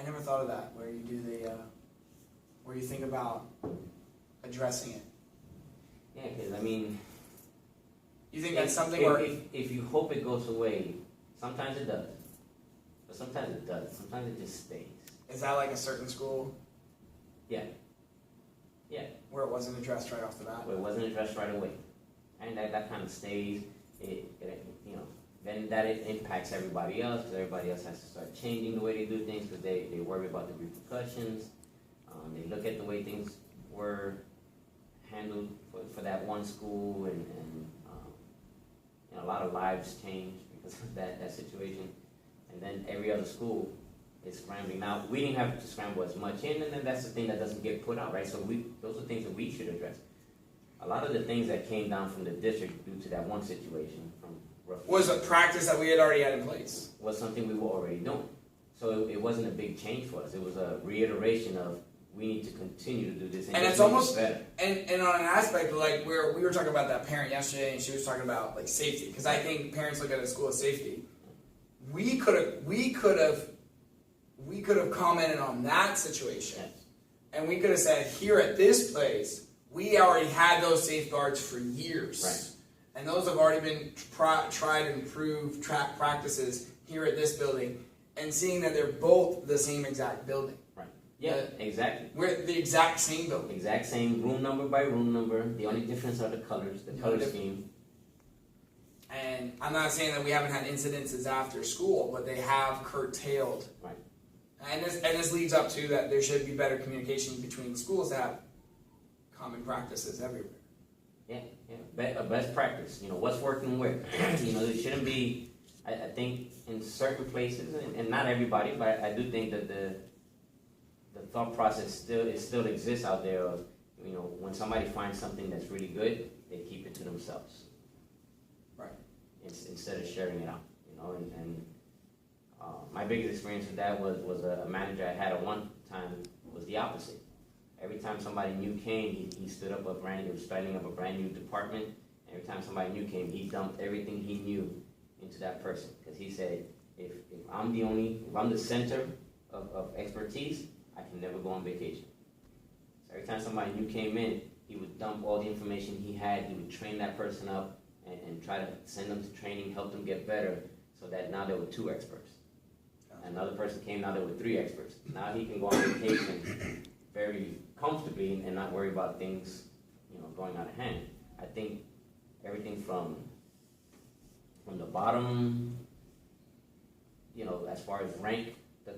never thought of that, where you do the, where you think about addressing it. Yeah, because I mean, You think that's something if you hope it goes away, sometimes it does, but sometimes it does. Sometimes it just stays. Is that like a certain school? Yeah. Yeah. Where it wasn't addressed right off the bat? Where it wasn't addressed right away, and that kind of stays. Then it impacts everybody else, because everybody else has to start changing the way they do things, because they worry about the repercussions. They look at the way things were handled for that one school, and a lot of lives changed because of that situation. And then every other school is scrambling. Now, we didn't have to scramble as much, and then that's the thing that doesn't get put out, right? So those are things that we should address. A lot of the things that came down from the district due to that one situation was a practice that we had already had in place. Was something we were already doing. So it wasn't a big change for us. It was a reiteration of we need to continue to do this, and it's almost better. And on an aspect like where we were talking about that parent yesterday, and she was talking about like safety, because I think parents look at a school as safety. We could have commented on that situation, Yes. and we could have said, here at this place, we already had those safeguards for years. Right. And those have already been tried and proved practices here at this building, and seeing that they're both the same exact building. Right. Yeah, exactly. We're the exact same building. Exact same, room number by room number. The only difference are the colors, the color scheme. And I'm not saying that we haven't had incidences after school, but they have curtailed. Right. And this leads up to that there should be better communication between schools that have common practices everywhere. Yeah. A best practice. What's working where. There shouldn't be. I think in certain places, and not everybody, but I do think that the thought process still exists out there of, when somebody finds something that's really good, they keep it to themselves. Right. Instead of sharing it out. My biggest experience with that was a manager I had at one time was the opposite. Every time somebody new came, he stood up he was starting up a brand new department. Every time somebody new came, he dumped everything he knew into that person. Because he said, if I'm the center of expertise, I can never go on vacation. So every time somebody new came in, he would dump all the information he had, he would train that person up and try to send them to training, help them get better, so that now there were 2 experts. Another person came, now there were 3 experts. Now he can go on vacation very comfortably and not worry about things, going out of hand. I think everything from the bottom, as far as rank,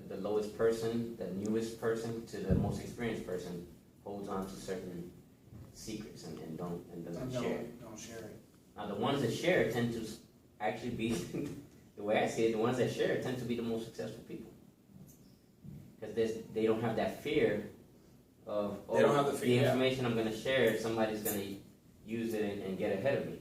the lowest person, the newest person, to the most experienced person, holds on to certain secrets and doesn't share it. Don't share it. Now the ones that share tend to actually be, the way I see it, the ones that share tend to be the most successful people. Because they don't have that fear of, they don't have the information I'm going to share, somebody's going to use it and get ahead of me.